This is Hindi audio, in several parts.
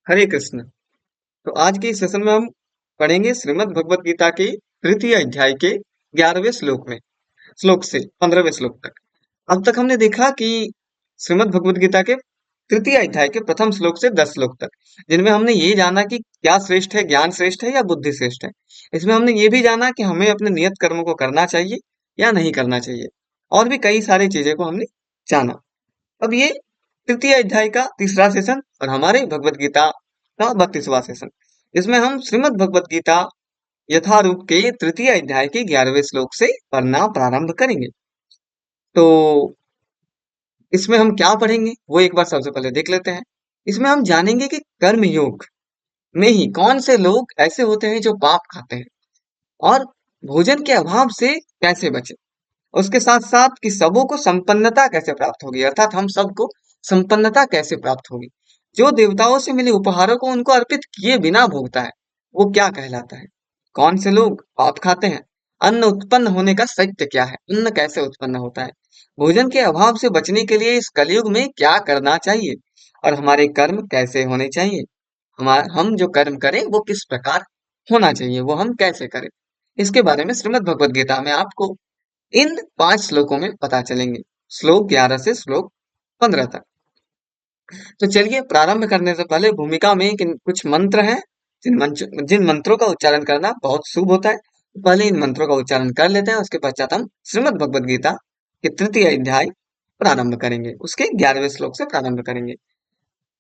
हरे कृष्ण। तो आज के इस सेशन में हम पढ़ेंगे श्रीमद् भगवत गीता के तृतीय अध्याय के 11वें श्लोक से 15वें श्लोक तक। अब तक हमने देखा कि श्रीमद् भगवत गीता के तृतीय अध्याय के प्रथम श्लोक से 10 श्लोक तक, जिनमें हमने ये जाना कि क्या श्रेष्ठ है, ज्ञान श्रेष्ठ है या बुद्धि श्रेष्ठ है। इसमें हमने ये भी जाना कि हमें अपने नियत कर्मों को करना चाहिए या नहीं करना चाहिए, और भी कई सारी चीजें को हमने जाना। अब ये तृतीय अध्याय का तीसरा सेशन और हमारे भगवत गीता का 32वां सेशन। इसमें हम श्रीमद् भगवत गीता यथारूप के तृतीय अध्याय के 11वें श्लोक से पढ़ना प्रारंभ करेंगे। तो इसमें हम क्या पढ़ेंगे वो एक बार सबसे पहले देख लेते हैं। इसमें हम जानेंगे कि कर्म योग में ही कौन से लोग ऐसे होते हैं जो पाप खाते हैं, और भोजन के अभाव से कैसे बचे। उसके साथ साथ कि सबों को संपन्नता कैसे प्राप्त होगी, अर्थात हम सबको संपन्नता कैसे प्राप्त होगी। जो देवताओं से मिले उपहारों को उनको अर्पित किए बिना भोगता है वो क्या कहलाता है। कौन से लोग पाप खाते हैं। अन्न उत्पन्न होने का सत्य क्या है, अन्न कैसे उत्पन्न होता है। भोजन के अभाव से बचने के लिए इस कलयुग में क्या करना चाहिए, और हमारे कर्म कैसे होने चाहिए। हम जो कर्म करें वो किस प्रकार होना चाहिए, वो हम कैसे करें। इसके बारे में श्रीमद् भगवत गीता में आपको इन 5 श्लोकों में पता चलेंगे, श्लोक 11 से श्लोक 15 तक। तो चलिए प्रारंभ करने से पहले भूमिका में कुछ मंत्र हैं जिन मंत्रों का उच्चारण करना बहुत शुभ होता है। तो पहले इन मंत्रों का उच्चारण कर लेते हैं, उसके पश्चात हम श्रीमद् भगवत गीता के तृतीय अध्याय प्रारंभ करेंगे, उसके 11वें श्लोक से प्रारंभ करेंगे।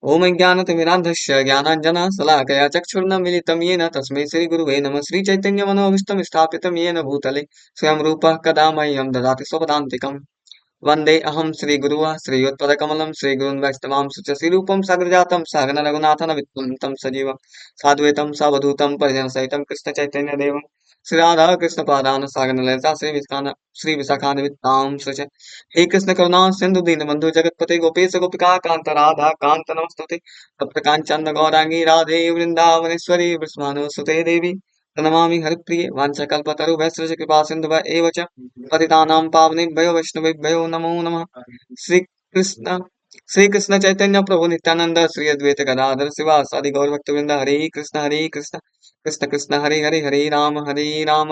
ओम ज्ञानतिमिरान्धस्य ज्ञानाञ्जनः शलाकया चक्षुर्न्मीलितं येन तस्मै श्रीगुरुवे नमः। श्रीचैतन्यमनोभीष्टं स्थापितं येन भूतले स्वयं रूपः कदा मह्यं ददाति स्वपदान्तिकम्। वन्दे अहं श्रीगुरुः श्रीयुतपदकमलं श्रीगुरुन् वैष्णवांश्च श्रीरूपं साग्रजातं सहगण रघुनाथन विद्वं तं सजीवं साद्वैतं सावधूतं परिजनसहितं कृष्णचैतन्यदेवं श्रीराधा कृष्णपादान् सागन ललिता श्रीविशाखान्वितां श्च। हे कृष्ण करुणा सिंधु दीनबन्धु जगत्पते गोपेश गोपिका कान्त राधा कान्त नमस्तुते। तप्त काञ्चन गौरांगी राधे वृन्दावनेश्वरी वृषभानुसुते देवी प्रणमामि हरिप्रिये वाञ्छाकल्पतरुभ्यश्च कृपा सिन्धुभ्य एव च पतितानां पावनेभ्यो वैष्णवेभ्यो नमो नमः। श्री कृष्ण श्री कृष्ण चैतन्य प्रभु नित्यानंद श्री अद्वैत गदाधर शिवासादि गौर भक्तवृंद हरे कृष्ण कृष्ण कृष्ण हरे हरे हरे राम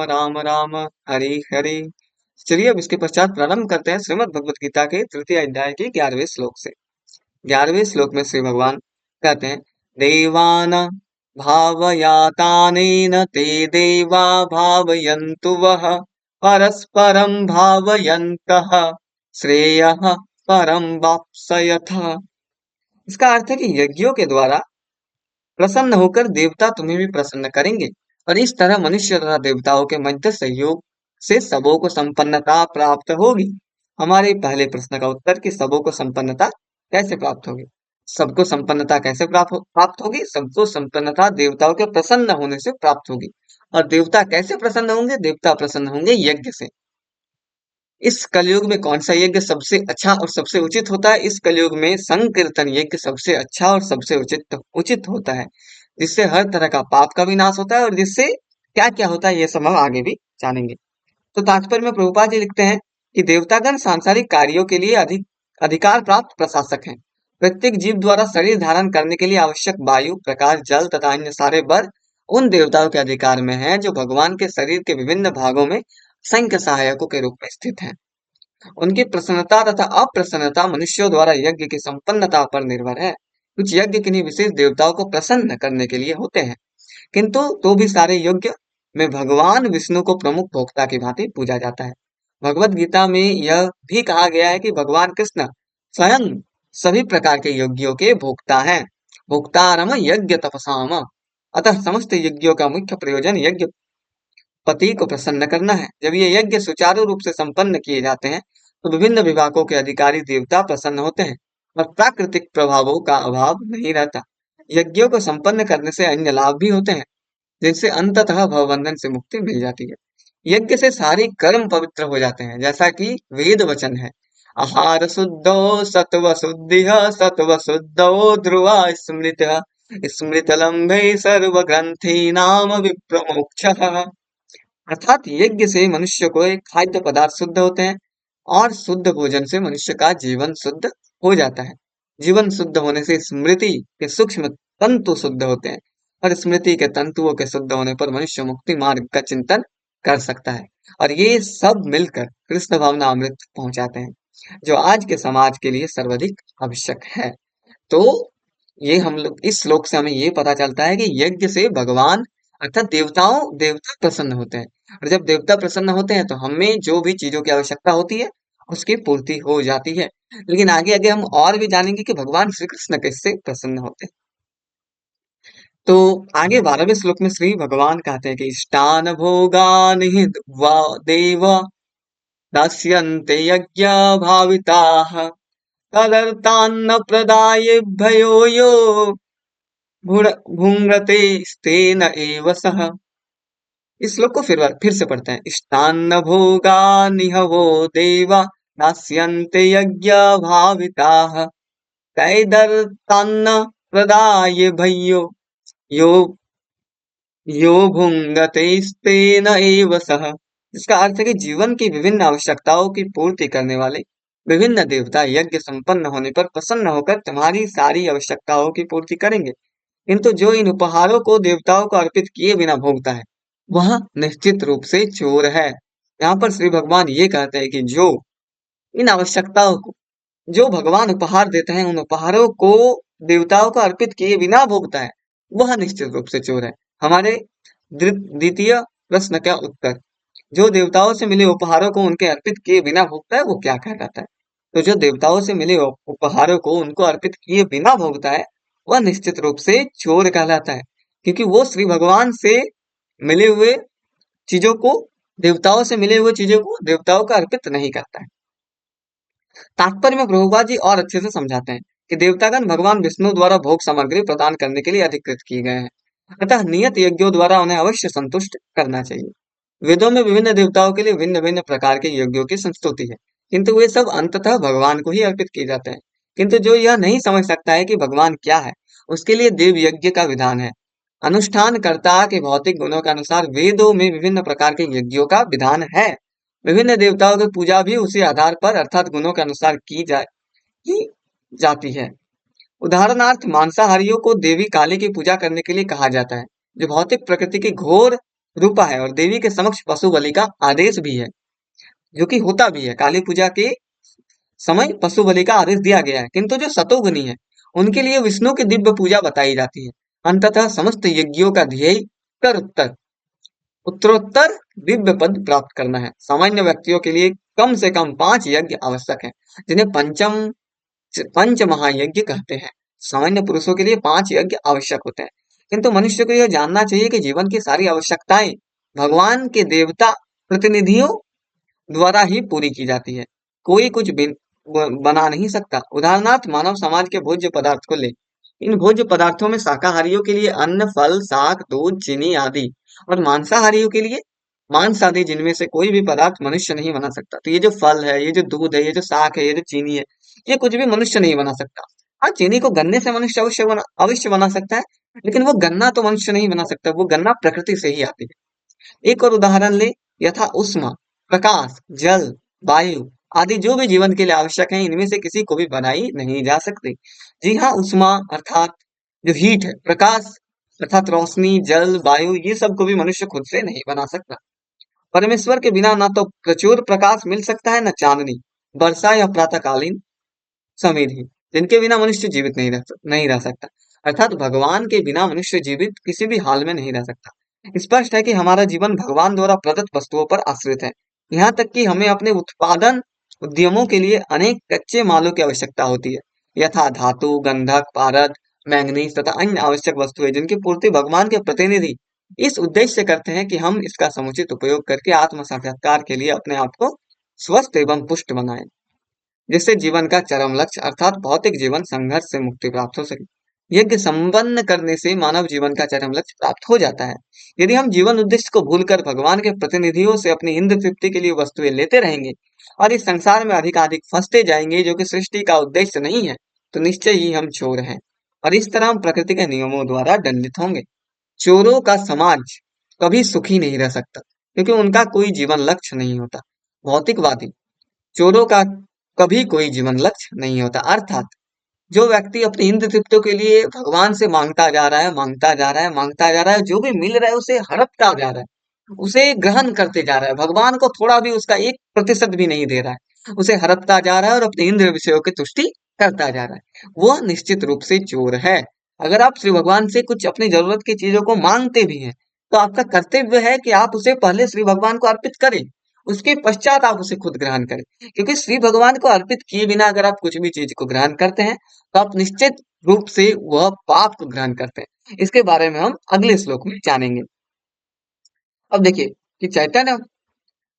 राम राम हरे हरे। चलिए अब इसके पश्चात प्रारंभ करते हैं श्रीमद् भगवत गीता के तृतीय अध्याय के 11वें श्लोक से। 11वें श्लोक में श्री भगवान कहते हैं, देवान भावयातानेन ते देवा भावयन्तु वः परस्परं भावयन्तः श्रेयः परम वाप्स्यथ। इसका अर्थ है कि यज्ञों के द्वारा प्रसन्न होकर देवता तुम्हें भी प्रसन्न करेंगे, और इस तरह मनुष्य तथा देवताओं के मध्य सहयोग से सबों को संपन्नता प्राप्त होगी। हमारे पहले प्रश्न का उत्तर कि सबों को संपन्नता कैसे प्राप्त होगी। सबको संपन्नता कैसे प्राप्त होगी। सबको संपन्नता देवताओं के प्रसन्न होने से प्राप्त होगी। और देवता कैसे प्रसन्न होंगे, देवता प्रसन्न होंगे यज्ञ से। इस कलयुग में कौन सा यज्ञ सबसे अच्छा और सबसे उचित होता है। इस कलयुग में संकीर्तन यज्ञ सबसे अच्छा और सबसे उचित उचित होता है, जिससे हर तरह का पाप का विनाश होता है, और जिससे क्या क्या होता है ये सब हम आगे भी जानेंगे। तो तात्पर्य में प्रभुपाद जी लिखते हैं कि देवतागण सांसारिक कार्यों के लिए अधिकार प्राप्त प्रशासक हैं। प्रत्येक जीव द्वारा शरीर धारण करने के लिए आवश्यक वायु प्रकाश जल तथा अन्य सारे वर उन देवताओं के अधिकार में है, जो भगवान के शरीर के विभिन्न भागों में संख्य सहायकों के रूप में स्थित हैं। उनकी प्रसन्नता तथा अप्रसन्नता मनुष्यों द्वारा यज्ञ की संपन्नता पर निर्भर है। कुछ यज्ञ किन्हीं विशेष देवताओं को प्रसन्न करने के लिए होते हैं, किंतु तो भी सारे यज्ञ में भगवान विष्णु को प्रमुख भोक्ता की भांति पूजा जाता है। भगवत गीता में यह भी कहा गया है कि भगवान कृष्ण स्वयं सभी प्रकार के यज्ञों के भोक्ता हैं। भोक्तारम यज्ञ तपसाम। अतः समस्त यज्ञों का मुख्य प्रयोजन यज्ञ पति को प्रसन्न करना है। जब ये यज्ञ सुचारू रूप से संपन्न किए जाते हैं तो विभिन्न विभागों के अधिकारी देवता प्रसन्न होते हैं, और प्राकृतिक प्रभावों का अभाव नहीं रहता। यज्ञों को संपन्न करने से अन्य लाभ भी होते हैं, जिनसे अंततः भवबंधन से मुक्ति मिल जाती है। यज्ञ से सारे कर्म पवित्र हो जाते हैं, जैसा कि वेद वचन है, आहार शुद्धो सत्व शुद्धो ध्रुवा स्मृत स्मृत लंबे सर्व ग्रंथि नाम विप्रमोक्ष। अर्थात यज्ञ से मनुष्य को एक खाद्य पदार्थ शुद्ध होते हैं, और शुद्ध भोजन से मनुष्य का जीवन शुद्ध हो जाता है। जीवन शुद्ध होने से स्मृति के सूक्ष्म तंतु शुद्ध होते हैं और स्मृति के तंतुओं के शुद्ध होने पर मनुष्य मुक्ति मार्ग का चिंतन कर सकता है। और ये सब मिलकर कृष्ण भावना अमृत पहुंचाते हैं, जो आज के समाज के लिए सर्वाधिक आवश्यक है। तो ये हम लोग इस श्लोक से हमें ये पता चलता है कि यज्ञ से भगवान अर्थात देवता प्रसन्न होते हैं, और जब देवता प्रसन्न होते हैं तो हमें जो भी चीजों की आवश्यकता होती है उसकी पूर्ति हो जाती है। लेकिन आगे आगे हम और भी जानेंगे कि भगवान श्री कृष्ण किससे प्रसन्न होते हैं। तो आगे 12वें श्लोक में श्री भगवान कहते हैं कि इष्टान भोगान हि वा देव दास्यन्ते यज्ञ भाविताः तदर्थान्न प्रदायेभ्यो यो भुङ्गते स्तेन एव सः। इस श्लोक को फिर से पढ़ते हैं। इष्टान्न भोगानिह वो देवा दास्यन्ते यज्ञ भाविताः तैदर्थान्न प्रदायेभ्यो यो यो भुङ्गते स्तेन एव सः। इसका अर्थ है कि जीवन की विभिन्न आवश्यकताओं की पूर्ति करने वाले विभिन्न देवता यज्ञ संपन्न होने पर प्रसन्न होकर तुम्हारी सारी आवश्यकताओं की पूर्ति करेंगे, किंतु जो इन उपहारों को देवताओं को अर्पित किए बिना भोगता है वह निश्चित रूप से चोर है। यहाँ पर श्री भगवान ये कहते हैं कि जो इन आवश्यकताओं को जो भगवान उपहार देते हैं उन उपहारों को देवताओं को अर्पित किए बिना भोगता है वह निश्चित रूप से चोर है। हमारे द्वितीय प्रश्न का उत्तर, जो देवताओं से मिले उपहारों को उनके अर्पित किए बिना भोगता है वो क्या कहलाता है? तो जो देवताओं से मिले उपहारों को उनको अर्पित किए बिना भोगता है वह निश्चित रूप से चोर कहलाता है, क्योंकि वो श्री भगवान से मिले हुए चीजों को देवताओं का अर्पित नहीं करता है। तात्पर्य में प्रभुपाद जी और अच्छे से समझाते हैं कि देवतागण भगवान विष्णु द्वारा भोग सामग्री प्रदान करने के लिए अधिकृत किए गए हैं, अतः नियत यज्ञों द्वारा उन्हें अवश्य संतुष्ट करना चाहिए। वेदों में विभिन्न देवताओं के लिए भिन्न भिन्न प्रकार के यज्ञों की संस्तुति है, किंतु वे सब अंततः भगवान को ही अर्पित किए जाते हैं। किंतु जो यह नहीं समझ सकता है कि भगवान क्या है, उसके लिए देव यज्ञ का विधान है। अनुष्ठानकर्ता के भौतिक गुणों के अनुसार वेदों में विभिन्न प्रकार के यज्ञों का विधान है। विभिन्न देवताओं की पूजा भी उसी आधार पर अर्थात गुणों के अनुसार की जाती है। उदाहरणार्थ मांसाहारियों को देवी काली की पूजा करने के लिए कहा जाता है, जो भौतिक प्रकृति की घोर रूपा है, और देवी के समक्ष पशु बलि का आदेश भी है, जो कि होता भी है। काली पूजा के समय पशु बलि का आदेश दिया गया है, किंतु जो सतोगुनी है उनके लिए विष्णु की दिव्य पूजा बताई जाती है। अंततः समस्त यज्ञों का ध्येय उत्तरोत्तर दिव्य पद प्राप्त करना है। सामान्य व्यक्तियों के लिए कम से कम 5 यज्ञ आवश्यक है, जिन्हें पंच महायज्ञ कहते हैं। सामान्य पुरुषों के लिए 5 यज्ञ आवश्यक होते हैं, किंतु मनुष्य को यह जानना चाहिए कि जीवन की सारी आवश्यकताएं भगवान के देवता प्रतिनिधियों द्वारा ही पूरी की जाती है। कोई कुछ बना नहीं सकता। उदाहरणार्थ मानव समाज के भोज्य पदार्थ को ले। इन भोज्य पदार्थों में शाकाहारियों के लिए अन्न, फल, शाक, दूध, चीनी आदि, और मांसाहारियों के लिए मांस आदि, जिनमें से कोई भी पदार्थ मनुष्य नहीं बना सकता। तो ये जो फल है, ये जो दूध है, ये जो शाक है, ये जो चीनी है, ये कुछ भी मनुष्य नहीं बना सकता। हाँ, चीनी को गन्ने से मनुष्य अवश्य बना सकता है, लेकिन वो गन्ना तो मनुष्य नहीं बना सकता, वो गन्ना प्रकृति से ही आती है। एक और उदाहरण ले, यथा उष्मा, प्रकाश, जल, वायु आदि जो भी जीवन के लिए आवश्यक है, इनमें से किसी को भी बनाई नहीं जा सकती। जी हाँ, उष्मा अर्थात जो हीट है, प्रकाश अर्थात रोशनी, जल, वायु, ये सब को भी मनुष्य खुद से नहीं बना सकता। परमेश्वर के बिना ना तो प्रचुर प्रकाश मिल सकता है, न चांदनी, वर्षा या प्रातःकालीन समृद्धि, जिनके बिना मनुष्य जीवित नहीं रह सकता। अर्थात भगवान के बिना मनुष्य जीवित किसी भी हाल में नहीं रह सकता। स्पष्ट है कि हमारा जीवन भगवान द्वारा प्रदत्त वस्तुओं पर आश्रित है। यहाँ तक कि हमें अपने उत्पादन उद्यमों के लिए अनेक कच्चे मालों की आवश्यकता होती है, यथा धातु, गंधक, पारद, मैंगनीज तथा अन्य आवश्यक वस्तुएं, जिनकी पूर्ति भगवान के प्रतिनिधि इस उद्देश्य से करते हैं कि हम इसका समुचित उपयोग करके आत्म साक्षात्कार के लिए अपने आप को स्वस्थ एवं पुष्ट बनाएं, जिससे जीवन का चरम लक्ष्य अर्थात भौतिक जीवन संघर्ष से मुक्ति प्राप्त हो सके। यज्ञ संपन्न करने से मानव जीवन का चरम लक्ष्य प्राप्त हो जाता है। यदि हम जीवन उद्देश्य को भूलकर भगवान के प्रतिनिधियों से अपनी इंद्र तृप्ति के लिए वस्तुएं लेते रहेंगे और इस संसार में अधिकाधिक फंसते जाएंगे, जो कि सृष्टि का उद्देश्य नहीं है, तो निश्चय ही हम चोर हैं, और इस तरह हम प्रकृति के नियमों द्वारा दंडित होंगे। चोरों का समाज कभी सुखी नहीं रह सकता, क्योंकि उनका कोई जीवन लक्ष्य नहीं होता। भौतिकवादी चोरों का कभी कोई जीवन लक्ष्य नहीं होता, अर्थात जो व्यक्ति अपनी इंद्र तृप्तियों के लिए भगवान से मांगता जा रहा है, मांगता जा रहा है, मांगता जा रहा है, जो भी मिल रहा है उसे हड़पता जा रहा है, उसे ग्रहण करते जा रहा है, भगवान को थोड़ा भी उसका 1% भी नहीं दे रहा है, उसे हड़पता जा रहा है और अपने इंद्र विषयों की तुष्टि करता जा रहा है, वह निश्चित रूप से चोर है। अगर आप श्री भगवान से कुछ अपनी जरूरत की चीजों को मांगते भी हैं, तो आपका कर्तव्य है कि आप उसे पहले श्री भगवान को अर्पित करें, उसके पश्चात आप उसे खुद ग्रहण करें। क्योंकि श्री भगवान को अर्पित किए बिना अगर आप कुछ भी चीज को ग्रहण करते हैं, तो आप निश्चित रूप से वह पाप को ग्रहण करते हैं। इसके बारे में हम अगले श्लोक में जानेंगे। अब देखिए कि चैतन्य,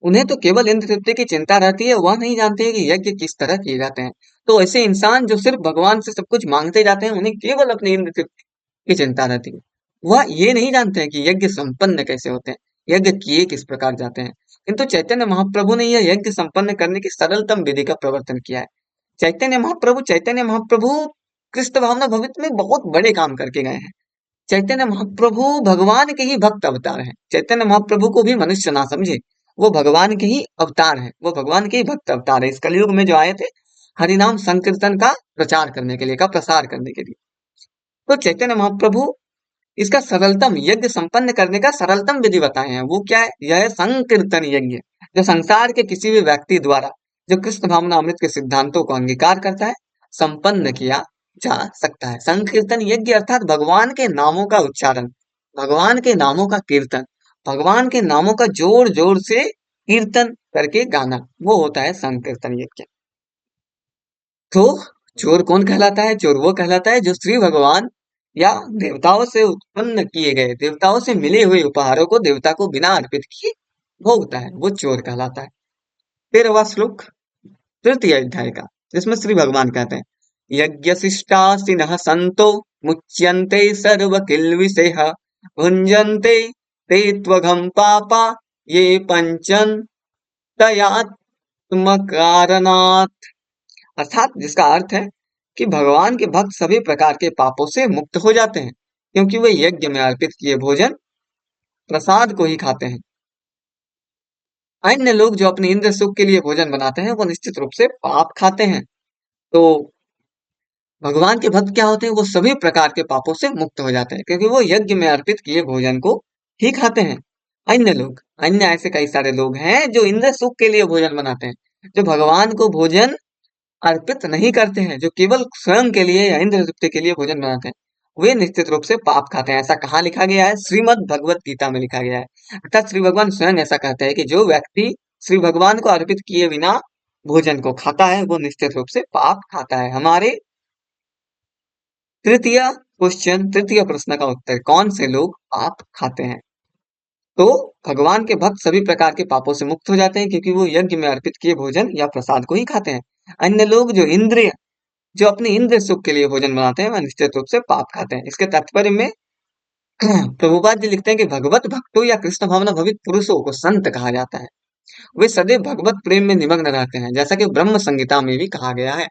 उन्हें तो केवल इंद्र तृप्ति की चिंता रहती है, वह नहीं जानते हैं कि यज्ञ किस तरह किए जाते हैं। तो ऐसे इंसान जो सिर्फ भगवान से सब कुछ मांगते जाते हैं, उन्हें केवल अपनी इंद्र तृप्ति की चिंता रहती है। वह ये नहीं जानते हैं कि यज्ञ संपन्न कैसे होते हैं, यज्ञ किए किस प्रकार जाते हैं। किंतु चैतन्य महाप्रभु ने यह यज्ञ संपन्न करने की सरलतम विधि का प्रवर्तन किया है। चैतन्य महाप्रभु कृष्ण भावना भवित में बहुत बड़े काम करके गए हैं। चैतन्य महाप्रभु भगवान के ही भक्त अवतार हैं। चैतन्य महाप्रभु को भी मनुष्य ना समझे, वो भगवान के ही अवतार हैं, वो भगवान के ही भक्त अवतार है। इस कलयुग में जो आए थे हरिनाम संकीर्तन का प्रचार करने के लिए, का प्रसार करने के लिए। तो चैतन्य महाप्रभु इसका सरलतम यज्ञ संपन्न करने का सरलतम विधि बताए हैं। वो क्या है? यह है संकीर्तन यज्ञ, जो संसार के किसी भी व्यक्ति द्वारा जो कृष्ण भावना अमृत के सिद्धांतों को अंगीकार करता है, संपन्न किया जा सकता है। संकीर्तन यज्ञ अर्थात भगवान के नामों का उच्चारण, भगवान के नामों का कीर्तन, भगवान के नामों का जोर जोर से कीर्तन करके गाना, वो होता है संकीर्तन यज्ञ। तो चोर कौन कहलाता है? चोर वो कहलाता है जो श्री भगवान या देवताओं से उत्पन्न किए गए, देवताओं से मिले हुए उपहारों को देवता को बिना अर्पित किए भोगता है, वो चोर कहलाता है। 13वां श्लोक तृतीय अध्याय का, जिसमें श्री भगवान कहते हैं, यज्ञ शिष्टासिनः संतो मुच्यन्ते सर्व किल्विषेह भुञ्जन्ते ते त्वघं पापा ये पंचन तयात्मकारणात्। अर्थात जिसका अर्थ है कि भगवान के भक्त सभी प्रकार के पापों से मुक्त हो जाते हैं, क्योंकि वे यज्ञ में अर्पित किए भोजन प्रसाद को ही खाते हैं। अन्य लोग जो अपने इंद्र सुख के लिए भोजन बनाते हैं, वो निश्चित रूप से पाप खाते हैं। तो भगवान के भक्त क्या होते हैं? वो सभी प्रकार के पापों से मुक्त हो जाते हैं, क्योंकि वो यज्ञ में अर्पित किए भोजन को ही खाते हैं। अन्य लोग, अन्य ऐसे कई सारे लोग हैं जो इंद्र सुख के लिए भोजन बनाते हैं, जो भगवान को भोजन अर्पित नहीं करते हैं, जो केवल स्वयं के लिए या इंद्र तृप्ति के लिए भोजन बनाते हैं, वे निश्चित रूप से पाप खाते हैं। ऐसा कहाँ लिखा गया है? श्रीमद् भगवत गीता में लिखा गया है। अर्थात श्री भगवान स्वयं ऐसा कहते हैं कि जो व्यक्ति श्री भगवान को अर्पित किए बिना भोजन को खाता है, वो निश्चित रूप से पाप खाता है। हमारे तृतीय प्रश्न का उत्तर, कौन से लोग पाप खाते हैं? तो भगवान के भक्त सभी प्रकार के पापों से मुक्त हो जाते हैं, क्योंकि वो यज्ञ में अर्पित किए भोजन या प्रसाद को ही खाते हैं। अन्य लोग जो इंद्रिय, जो अपने इंद्र सुख के लिए भोजन बनाते हैं, वह निश्चित रूप से पाप खाते हैं। इसके तात्पर्य में प्रभुपाद जी लिखते हैं कि भगवत भक्तों या कृष्ण भावना भवित पुरुषों को संत कहा जाता है। वे सदैव भगवत प्रेम में निमग्न रहते हैं, जैसा कि ब्रह्म संहिता में भी कहा गया है,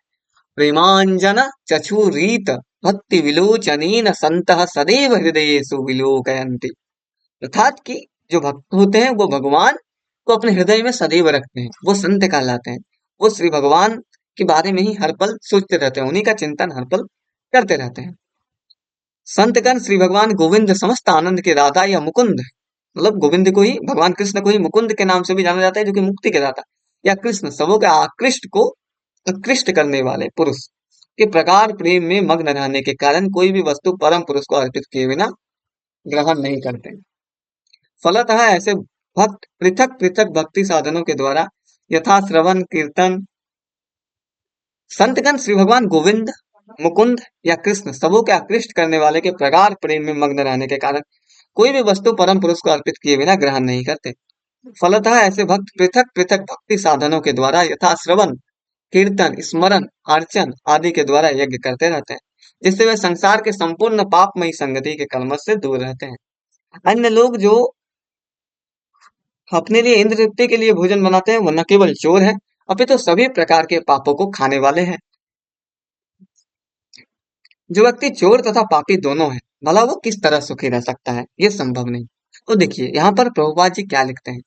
प्रेमांजन चक्षुरीत भक्ति विलोचनेन संतः सदैव हृदयेषु विलोकयन्ति। अर्थात कि जो भक्त होते हैं वो भगवान को अपने हृदय में सदैव रखते हैं, वो संत कहलाते हैं। वो श्री भगवान के बारे में ही हर पल सोचते रहते हैं, उन्हीं का चिंतन हर पल करते रहते हैं। संतगण श्री भगवान गोविंद समस्त आनंद के दाता या मुकुंद, मतलब गोविंद को ही, भगवान कृष्ण को ही मुकुंद के नाम से भी जाना जाता है, जो कि मुक्ति के दाता, या कृष्ण सबों के आकृष्ट को उत्कृष्ट करने वाले पुरुष के प्रकार प्रेम में मग्न रहने के कारण कोई भी वस्तु परम पुरुष को अर्पित किए बिना ग्रहण नहीं करते। फलतः ऐसे भक्त पृथक पृथक भक्ति साधनों के द्वारा यथा श्रवण कीर्तन, संतगण श्री भगवान गोविंद, मुकुंद या कृष्ण सबों के आकृष्ट करने वाले के प्रगाढ़ प्रेम में मग्न रहने के कारण कोई भी वस्तु परम पुरुष को अर्पित किए बिना ग्रहण नहीं करते। फलतः ऐसे भक्त पृथक पृथक भक्ति साधनों के द्वारा यथा श्रवण कीर्तन, स्मरण, अर्चन आदि के द्वारा यज्ञ करते रहते हैं, जिससे वे संसार के संपूर्ण पापमयी संगति के कलमश से दूर रहते हैं। अन्य लोग जो अपने लिए इंद्र तृप्ति के लिए भोजन बनाते हैं, वो न केवल चोर है, अपितु तो सभी प्रकार के पापों को खाने वाले हैं। जो व्यक्ति चोर तथा पापी दोनों है, भला वो किस तरह सुखी रह सकता है? ये संभव नहीं। तो देखिए यहाँ पर प्रभुपाद जी क्या लिखते हैं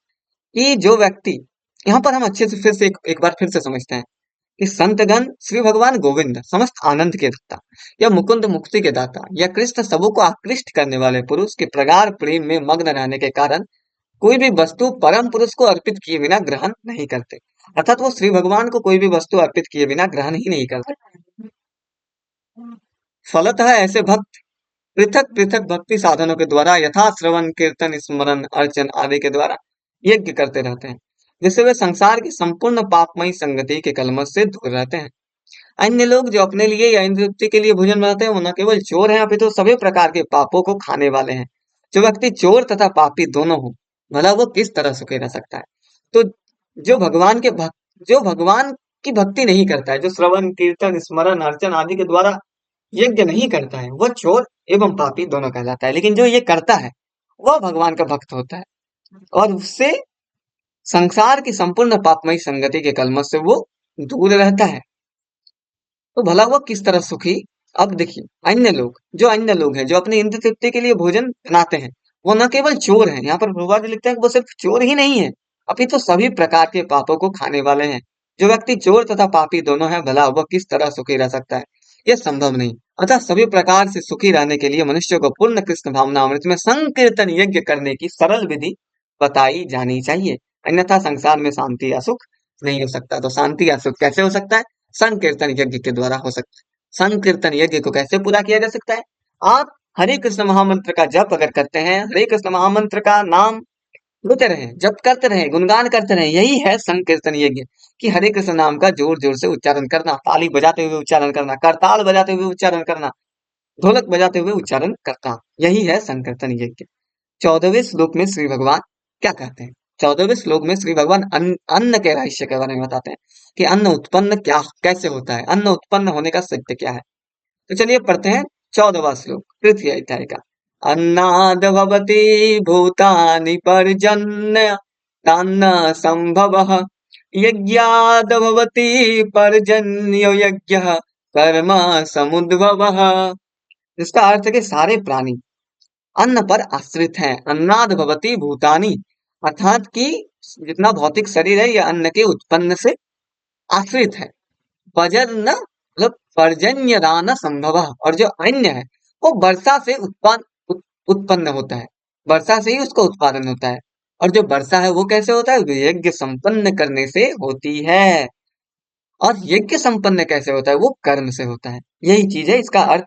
कि जो व्यक्ति, यहाँ पर हम अच्छे से फिर से एक बार फिर से समझते हैं कि संतगण श्री भगवान गोविंद समस्त आनंद के दाता या मुकुंद मुक्ति के दाता या कृष्ण सबों को आकृष्ट करने वाले पुरुष के प्रगाढ़ प्रेम में मग्न रहने के कारण कोई भी वस्तु परम पुरुष को अर्पित किए बिना ग्रहण नहीं करते। अर्थात वो श्री भगवान को कोई भी वस्तु अर्पित किए बिना ग्रहण ही नहीं करते। फलतः ऐसे भक्त पृथक पृथक भक्ति साधनों के द्वारा यथा श्रवण कीर्तन स्मरण अर्चन आदि के द्वारा यज्ञ करते रहते हैं, जिससे वे संसार की संपूर्ण पापमयी संगति के कलमश से दूर रहते हैं। अन्य लोग जो अपने लिए या इंद्रिय तृप्ति के लिए भोजन बनाते हैं वो न केवल चोर हैं अपितु सभी प्रकार के पापों को खाने वाले हैं। जो व्यक्ति चोर तथा पापी दोनों हो, भला वो किस तरह सुखी रह सकता है। तो जो भगवान की भक्ति नहीं करता है, जो श्रवण कीर्तन स्मरण अर्चन आदि के द्वारा यज्ञ नहीं करता है, वह चोर एवं पापी दोनों कहलाता है। लेकिन जो ये करता है वह भगवान का भक्त होता है और उससे संसार की संपूर्ण पापमयी संगति के कलमश से वो दूर रहता है। तो भला वो किस तरह सुखी। अब देखिए, अन्य लोग हैं जो अपने इंद्र तृप्ति के लिए भोजन बनाते हैं, वो न केवल चोर हैं, यहाँ पर प्रभुपाद जी लिखते हैं कि वो सिर्फ चोर ही नहीं है, अपितु तो सभी प्रकार के पापों को खाने वाले हैं। जो व्यक्ति चोर तथा पापी दोनों है, भला वह किस तरह सुखी रह सकता है। यह संभव नहीं। अतः सभी प्रकार से सुखी रहने के लिए मनुष्य को पूर्ण कृष्ण भावनामृत में संकीर्तन यज्ञ करने की सरल विधि बताई जानी चाहिए, अन्यथा संसार में शांति या सुख नहीं हो सकता। तो शांति या सुख कैसे हो सकता है? संकीर्तन यज्ञ के द्वारा हो सकता है। संकीर्तन यज्ञ को कैसे पूरा किया जा सकता है? आप हरे कृष्ण महामंत्र का जप अगर करते हैं, हरे कृष्ण महामंत्र का नाम लेते रहे, जप करते रहे, गुणगान करते रहे, यही है संकीर्तन यज्ञ। कि हरे कृष्ण नाम का जोर जोर से उच्चारण करना, ताली बजाते हुए उच्चारण करना, करताल बजाते हुए उच्चारण करना, ढोलक बजाते हुए उच्चारण करना, यही है संकीर्तन यज्ञ। 14वें श्लोक में श्री भगवान क्या कहते हैं? 14वें श्लोक में श्री भगवान अन्न के रहस्य के बारे में बताते हैं कि अन्न उत्पन्न क्या कैसे होता है, अन्न उत्पन्न होने का सत्य क्या है। तो चलिए पढ़ते हैं 14वां श्लोक तृतीय अध्याय का। अन्नाद भवति भूतानि पर्जन्य तान्न संभवः यज्ञाद भवति पर्जन्यो यज्ञः कर्म समुद्भवः। इसका अर्थ है कि सारे प्राणी अन्न पर आश्रित हैं। अन्नाद भवति भूतानि, अर्थात कि जितना भौतिक शरीर है यह अन्न के उत्पन्न से आश्रित है। पर्जन्य मतलब पर्जन्य दान संभव, और जो अन्न है वो वर्षा से उत्पन्न होता है, वर्षा से ही उसका उत्पादन होता है। और जो वर्षा है वो कैसे होता है? यज्ञ संपन्न करने से होती है। और यज्ञ संपन्न कैसे होता है? वो कर्म से होता है। यही चीज है। इसका अर्थ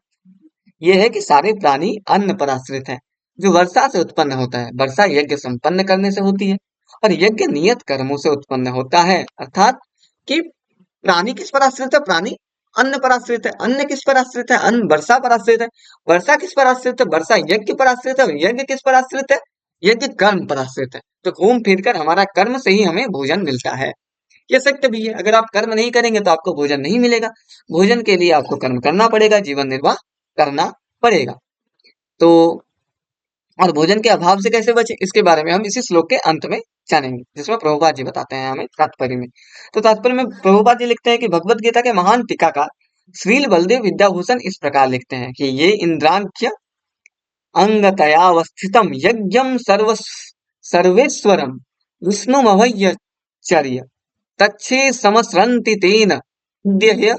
ये है कि सारे प्राणी अन्न पर आश्रित हैं। जो वर्षा से उत्पन्न होता है, वर्षा यज्ञ संपन्न करने से होती है, और यज्ञ नियत कर्मों से उत्पन्न होता है। अर्थात कि प्राणी किस पर आश्रित है? प्राणी अन्न पर आश्रित है। अन्न किस पर आश्रित है? अन्न वर्षा पर आश्रित है। वर्षा किस पर आश्रित है? वर्षा यज्ञ पर आश्रित है। और यज्ञ किस पर आश्रित है? यज्ञ कर्म पर आश्रित है। तो घूम फिर कर हमारा कर्म से ही हमें भोजन मिलता है। ये सत्य भी है। अगर आप कर्म नहीं करेंगे तो आपको भोजन नहीं मिलेगा। भोजन के लिए आपको कर्म करना पड़ेगा, जीवन निर्वाह करना पड़ेगा। तो और भोजन के अभाव से कैसे बचे, इसके बारे में हम इसी श्लोक के अंत में जानेंगे, जिसमें प्रभुपाद जी बताते हैं हमें तात्पर्य में। तो तात्पर्य में प्रभुपाद जी लिखते हैं कि भगवत गीता के महान टीकाकार श्रील बलदेव विद्याभूषण इस प्रकार लिखते हैं कि ये इंद्रांख्य अंगतयावस्थितम यज्ञम सर्वेश्वरम विष्णुमभयचर्य तच्छे समस्रन्ति तेन द्यह्य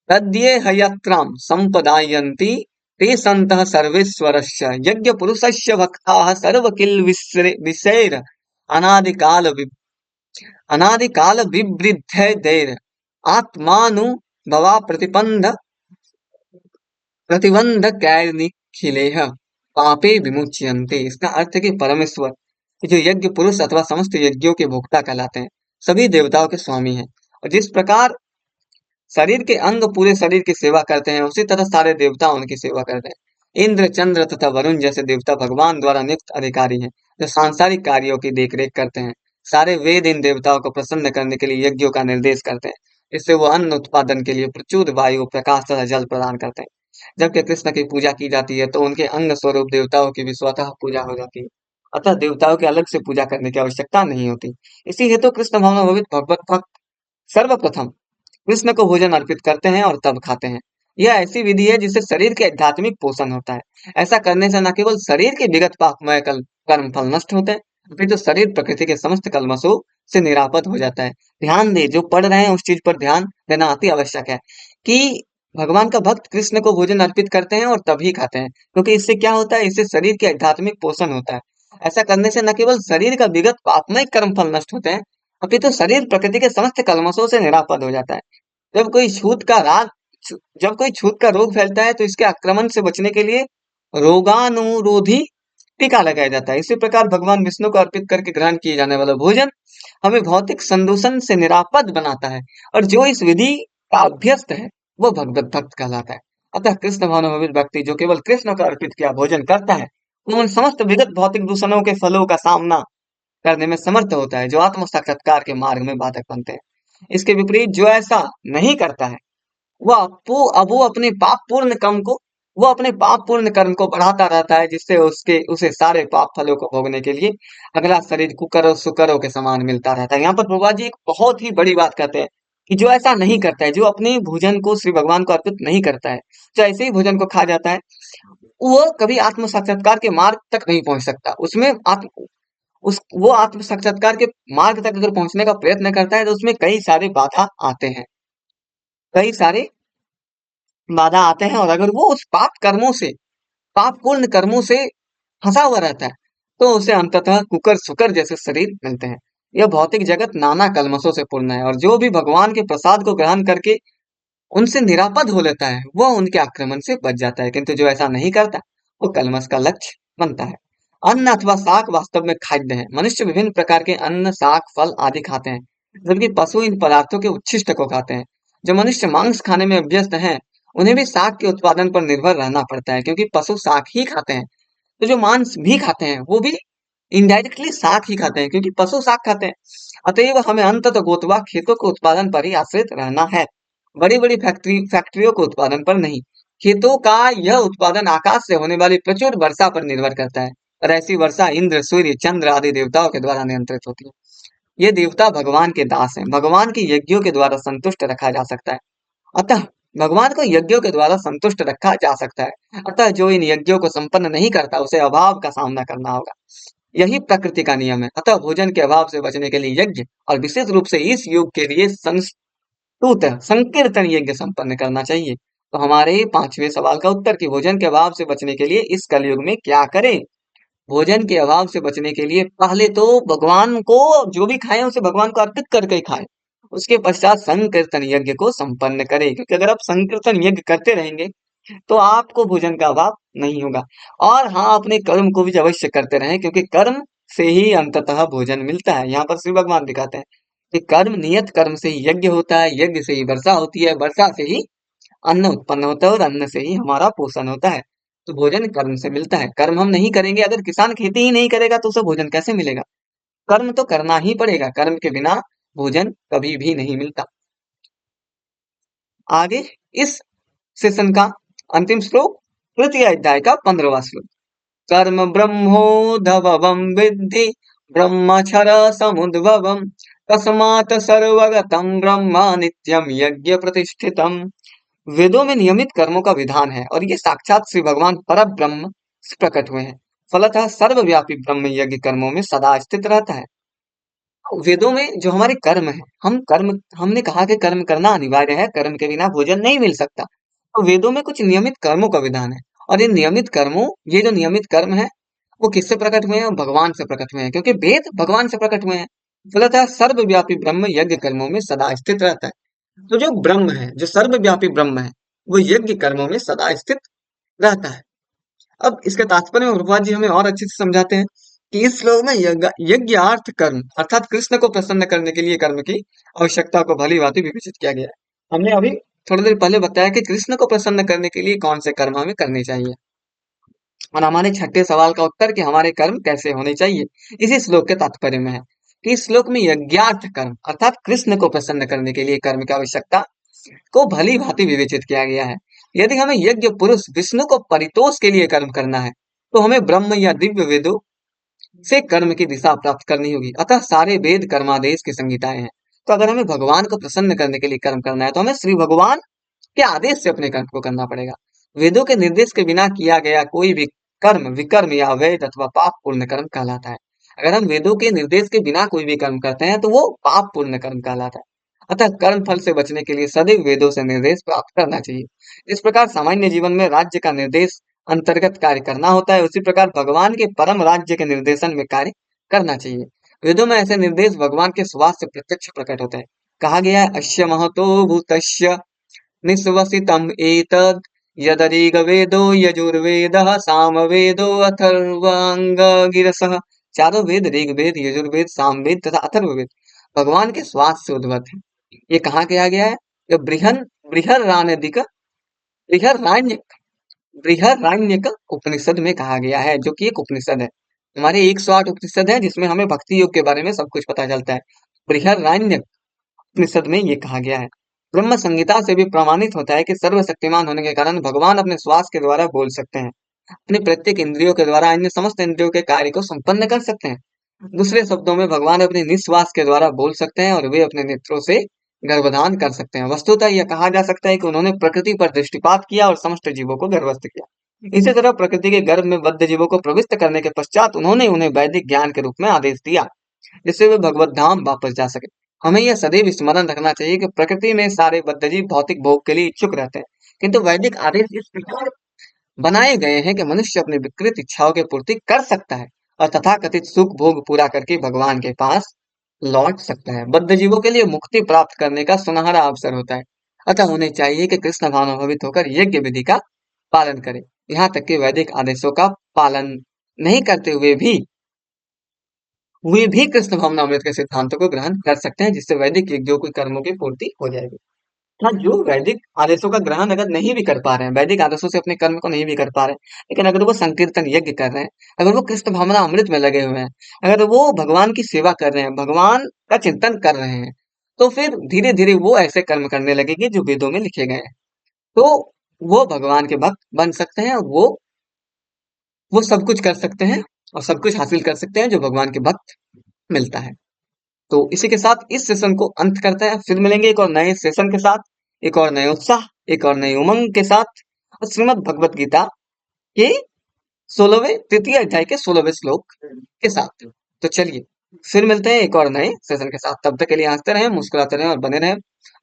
तद्येहयत्रां संपदायन्ति ते सन्तः सर्वेश्वरस्य यज्ञपुरुषस्य भक्ताः सर्वकिल विषैर अनादिकाल अनादिकाल विवृद्धैर् आत्मानुभवा प्रतिबंध कैर्निखिलेह पापे विमुच्यन्ते। इसका अर्थ है कि परमेश्वर जो यज्ञ पुरुष अथवा समस्त यज्ञों के भोक्ता कहलाते हैं, सभी देवताओं के स्वामी हैं। और जिस प्रकार शरीर के अंग पूरे शरीर की सेवा करते हैं, उसी तरह सारे देवता उनकी सेवा करते हैं। इंद्र चंद्र तथा वरुण जैसे देवता भगवान द्वारा नियुक्त अधिकारी हैं, जो सांसारिक कार्यों की देखरेख करते हैं। सारे वेद इन देवताओं को प्रसन्न करने के लिए यज्ञों का निर्देश करते हैं। इससे वो अन्न उत्पादन के लिए प्रचुर वायु प्रकाश तथा जल प्रदान करते हैं। जबकि कृष्ण की पूजा की जाती है तो उनके अंग स्वरूप देवताओं की भी स्वतः पूजा हो जाती है। अतः देवताओं की अलग से पूजा करने की आवश्यकता नहीं होती। इसी हेतु कृष्ण भावनाभावित भगवत भक्त सर्वप्रथम कृष्ण को भोजन अर्पित करते हैं और तब खाते हैं। यह ऐसी विधि है जिससे शरीर के आध्यात्मिक पोषण होता है। ऐसा करने से न केवल शरीर के विगत पापमय कर्म फल नष्ट होते हैं, फिर तो शरीर प्रकृति के समस्त कल्मशों से निरापद हो जाता है। ध्यान दे, जो पढ़ रहे हैं उस चीज पर ध्यान देना अति आवश्यक है कि भगवान का भक्त कृष्ण को भोजन अर्पित करते हैं और तभी खाते हैं, क्योंकि इससे क्या होता है, इससे शरीर के आध्यात्मिक पोषण होता है। ऐसा करने से न केवल शरीर का विगत पापमय कर्म फल नष्ट होते हैं, अपितु शरीर प्रकृति के समस्त कल्मशों से निरापद हो जाता है। जब कोई छूत का राग जब कोई छूत का रोग फैलता है तो इसके आक्रमण से बचने के लिए रोगानुरोधी टीका लगाया जाता है। इसी प्रकार भगवान विष्णु को अर्पित करके ग्रहण किए जाने वाला भोजन हमें भौतिक संदूषण से निरापद बनाता है, और जो इस विधि का अभ्यस्त है वो भगवत भक्त कहलाता है। अतः कृष्ण भावनामृत व्यक्ति जो केवल कृष्ण को अर्पित किया भोजन करता है, वो उन समस्त विगत भौतिक दूषणों के फलों का सामना करने में समर्थ होता है, जो आत्म साक्षात्कार के मार्ग में बाधक बनते हैं। इसके विपरीत जो ऐसा नहीं करता है, वो अपने पाप पूर्ण कर्म को वो अपने पाप पूर्ण कर्म को बढ़ाता रहता है, जिससे उसे सारे पाप फलों को भोगने के लिए अगला शरीर कुकरों सुकरों के समान मिलता रहता है। यहाँ पर प्रभुपाद जी एक बहुत ही बड़ी बात कहते हैं कि जो ऐसा नहीं करता है, जो अपने भोजन को श्री भगवान को अर्पित नहीं करता है, जो ऐसे ही भोजन को खा जाता है, वो कभी आत्म साक्षात्कार के मार्ग तक नहीं पहुंच सकता। उसमें आत्म उस वो आत्म साक्षात्कार के मार्ग तक अगर पहुंचने का प्रयत्न करता है तो उसमें कई सारे बाधा आते हैं, कई सारे बाधा आते हैं। और अगर वो उस पाप पूर्ण कर्मों से फंसा हुआ रहता है, तो उसे अंततः कुकर सुकर जैसे शरीर मिलते हैं। यह भौतिक जगत नाना कल्मशों से पूर्ण है, और जो भी भगवान के प्रसाद को ग्रहण करके उनसे निरापद हो लेता है, वह उनके आक्रमण से बच जाता है। किंतु जो ऐसा नहीं करता, वो कल्मश का लक्ष्य बनता है। अन्न अथवा शाक वास्तव में खाद्य है। मनुष्य विभिन्न प्रकार के अन्न, शाक, फल आदि खाते हैं, जबकि पशु इन पदार्थों के उच्छिष्ट को खाते हैं। जो मनुष्य मांस खाने में अभ्यस्त हैं, उन्हें भी शाक के उत्पादन पर निर्भर रहना पड़ता है, क्योंकि पशु शाक ही खाते हैं। तो जो मांस भी खाते हैं, वो भी इनडायरेक्टली शाक ही खाते हैं, क्योंकि पशु शाक खाते हैं। अतएव हमें अंततः गोतवा खेतों के उत्पादन पर ही आश्रित रहना है, बड़ी बड़ी फैक्ट्रियों के उत्पादन पर नहीं। खेतों का यह उत्पादन आकाश से होने वाली प्रचुर वर्षा पर निर्भर करता है, और ऐसी वर्षा इंद्र, सूर्य, चंद्र आदि देवताओं के द्वारा नियंत्रित होती है। ये देवता भगवान के दास हैं, भगवान के यज्ञों के द्वारा संतुष्ट रखा जा सकता है। अतः भगवान को यज्ञों के द्वारा संतुष्ट रखा जा सकता है। अतः जो इन यज्ञों को संपन्न नहीं करता, उसे अभाव का सामना करना होगा। यही प्रकृति का नियम है। अतः भोजन के अभाव से बचने के लिए यज्ञ, और विशेष रूप से इस युग के लिए संकीर्तन यज्ञ संपन्न करना चाहिए। तो हमारे 5वें सवाल का उत्तर कि भोजन के अभाव से बचने के लिए इस कलयुग में क्या करें। भोजन के अभाव से बचने के लिए पहले तो भगवान को जो भी खाएं उसे भगवान को अर्पित करके ही खाएं। उसके पश्चात संकीर्तन यज्ञ को संपन्न करें, क्योंकि अगर आप संकीर्तन यज्ञ करते रहेंगे तो आपको भोजन का अभाव नहीं होगा। और हाँ, अपने कर्म को भी अवश्य करते रहें, क्योंकि कर्म से ही अंततः भोजन मिलता है। यहाँ पर श्री भगवान दिखाते हैं कि कर्म, नियत कर्म से ही यज्ञ होता है, यज्ञ से ही वर्षा होती है, वर्षा से ही अन्न उत्पन्न होता है, और अन्न से ही हमारा पोषण होता है। तो भोजन कर्म से मिलता है। कर्म हम नहीं करेंगे, अगर किसान खेती ही नहीं करेगा तो उसे भोजन कैसे मिलेगा। कर्म तो करना ही पड़ेगा, कर्म के बिना भोजन कभी भी नहीं मिलता। आगे इस सेशन का अंतिम श्लोक, तृतीय अध्याय का 15वां श्लोक। कर्म ब्रह्मोद्भवम् विद्धि ब्रह्मक्षर समुद्भवम् तस्मात् सर्वगतं ब्रह्म नित्यं यज्ञ प्रतिष्ठितम्। वेदों में नियमित कर्मों का विधान है, और ये साक्षात श्री भगवान पर ब्रह्म से प्रकट हुए हैं। फलतः सर्वव्यापी ब्रह्म यज्ञ कर्मों में सदा स्थित रहता है। वेदों में जो हमारे कर्म है, हमने कहा कि कर्म करना अनिवार्य है, कर्म के बिना भोजन नहीं मिल सकता। तो वेदों में कुछ नियमित कर्मों का विधान है, और ये जो नियमित कर्म है, वो किससे प्रकट हुए हैं, भगवान से प्रकट हुए हैं, क्योंकि वेद भगवान से प्रकट हुए हैं। फलतः सर्वव्यापी ब्रह्म यज्ञ कर्मों में सदा स्थित रहता है। तो जो ब्रह्म है, जो सर्वव्यापी ब्रह्म है, वो यज्ञ कर्मों में सदा स्थित रहता है। अब इसके तात्पर्य में प्रभुपाद जी हमें और अच्छे से समझाते हैं कि इस श्लोक में यज्ञ अर्थ कर्म अर्थात कृष्ण को प्रसन्न करने के लिए कर्म की आवश्यकता को भली भांति विवेचित किया गया है। हमने अभी थोड़ी देर पहले बताया कि कृष्ण को प्रसन्न करने के लिए कौन से कर्म हमें करने चाहिए, और हमारे छठे सवाल का उत्तर कि हमारे कर्म कैसे होने चाहिए इसी श्लोक के तात्पर्य में है। कि इस श्लोक में यज्ञार्थ कर्म अर्थात कृष्ण को प्रसन्न करने के लिए कर्म की आवश्यकता को भली भांति विवेचित किया गया है। यदि हमें यज्ञ पुरुष विष्णु को परितोष के लिए कर्म करना है, तो हमें ब्रह्म या दिव्य वेदों से कर्म की दिशा प्राप्त करनी होगी। अतः सारे वेद कर्मादेश की संहिताएं हैं। तो अगर हमें भगवान को प्रसन्न करने के लिए कर्म करना है, तो हमें श्री भगवान के आदेश से अपने कर्म को करना पड़ेगा। वेदों के निर्देश के बिना किया गया कोई भी कर्म विकर्म या वैध अथवा पाप पूर्ण कर्म कहलाता है। अगर हम वेदों के निर्देश के बिना कोई भी कर्म करते हैं तो वो पाप पूर्ण कर्म कहलाता है। अतः कर्म फल से बचने के लिए सदैव वेदों से निर्देश प्राप्त करना चाहिए। इस प्रकार सामान्य जीवन में राज्य का निर्देश अंतर्गत कार्य करना होता है, उसी प्रकार भगवान के परम राज्य के निर्देशन में कार्य करना चाहिए। वेदों में ऐसे निर्देश भगवान के सुवास से प्रत्यक्ष प्रकट होते हैं। कहा गया है, अस्य महतो भूतस्य निःश्वसितम् एतद् यदरिगवेदो यजुर्वेदः सामवेदो अथर्वाङ्गिरसः। चारों वेद ऋग्वेद, यजुर्वेद, सामवेद तथा अथर्ववेद भगवान के श्वास से उद्भूत है। ये कहाँ किया गया है? ये बृहदारण्यक बृहदारण्यक बृहदारण्यक उपनिषद में कहा गया है, जो कि एक उपनिषद है। हमारे 108 उपनिषद है जिसमें हमें भक्ति योग के बारे में सब कुछ पता चलता है। बृहदारण्यक उपनिषद में ये कहा गया है। ब्रह्म संहिता से भी प्रमाणित होता है कि सर्वशक्तिमान होने के कारण भगवान अपने श्वास के द्वारा बोल सकते हैं। अपनी प्रत्येक इंद्रियों के द्वारा अन्य समस्त इंद्रियों के कार्य को संपन्न कर सकते हैं। दूसरे शब्दों में भगवान अपने निश्वास के द्वारा बोल सकते हैं और वे अपने नेत्रों से गर्भधान कर सकते हैं। वस्तुतः यह कहा जा सकता है कि उन्होंने प्रकृति पर दृष्टिपात किया और समस्त जीवों को गर्भस्थ किया। इसी तरह प्रकृति के गर्भ में बद्ध जीवों को प्रविष्ट करने के पश्चात उन्होंने उन्हें वैदिक ज्ञान के रूप में आदेश दिया, जिससे वे भगवत धाम वापस जा सके। हमें यह सदैव स्मरण रखना चाहिए कि प्रकृति में सारे बद्ध जीव भौतिक भोग के लिए इच्छुक रहते हैं, किंतु वैदिक आदेश इस प्रकार बनाए गए हैं कि मनुष्य अपनी विकृत इच्छाओं की पूर्ति कर सकता है और तथाकथित सुख भोग पूरा करके भगवान के पास लौट सकता है। बद्ध जीवों के लिए मुक्ति प्राप्त करने का सुनहरा अवसर होता है। अतः उन्हें चाहिए कि कृष्ण भावनाभवित होकर यज्ञ विधि का पालन करें। यहाँ तक कि वैदिक आदेशों का पालन नहीं करते हुए भी वे भी कृष्ण भावनामृत के सिद्धांतों को ग्रहण कर सकते हैं, जिससे वैदिक यज्ञों की कर्मों की पूर्ति हो जाएगी। हाँ, जो वैदिक आदेशों का ग्रहण अगर नहीं भी कर पा रहे हैं, वैदिक आदेशों से अपने कर्म को नहीं भी कर पा रहे हैं, लेकिन अगर वो संकीर्तन यज्ञ कर रहे हैं, अगर वो कृष्ण भावना अमृत में लगे हुए हैं, अगर वो भगवान की सेवा कर रहे हैं, भगवान का चिंतन कर रहे हैं, तो फिर धीरे धीरे वो ऐसे कर्म करने लगेंगे जो वेदों में लिखे गए हैं। तो वो भगवान के भक्त बन सकते हैं और वो सब कुछ कर सकते हैं और सब कुछ हासिल कर सकते हैं जो भगवान के भक्त मिलता है। तो इसी के साथ इस सेशन को अंत करते हैं। फिर मिलेंगे एक और नए सेशन के साथ, एक और नए उत्साह, एक और नए उमंग के साथ और श्रीमद् भगवत गीता के 16वें तृतीय अध्याय के 16वें श्लोक के साथ। तो चलिए फिर मिलते हैं एक और नए सेशन के साथ। तब तक के लिए हंसते रहें, मुस्कुराते रहें और बने रहें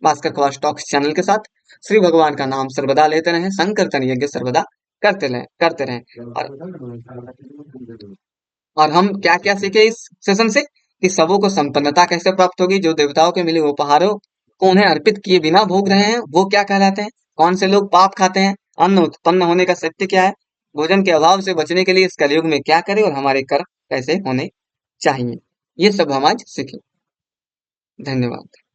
भास्कर क्वाश टॉक्स चैनल के साथ। श्री भगवान का नाम सर्वदा लेते रहें, संकीर्तन यज्ञ सर्वदा करते रहें। और हम क्या क्या सीखे इस सेशन से कि सबों को संपन्नता कैसे प्राप्त होगी, जो देवताओं के मिले उपहारों को उन्हें अर्पित किए बिना भोग रहे हैं वो क्या कहलाते हैं, कौन से लोग पाप खाते हैं, अन्न उत्पन्न होने का सत्य क्या है, भोजन के अभाव से बचने के लिए इस कलयुग में क्या करें और हमारे कर्म कैसे होने चाहिए। ये सब हम आज सीखे। धन्यवाद।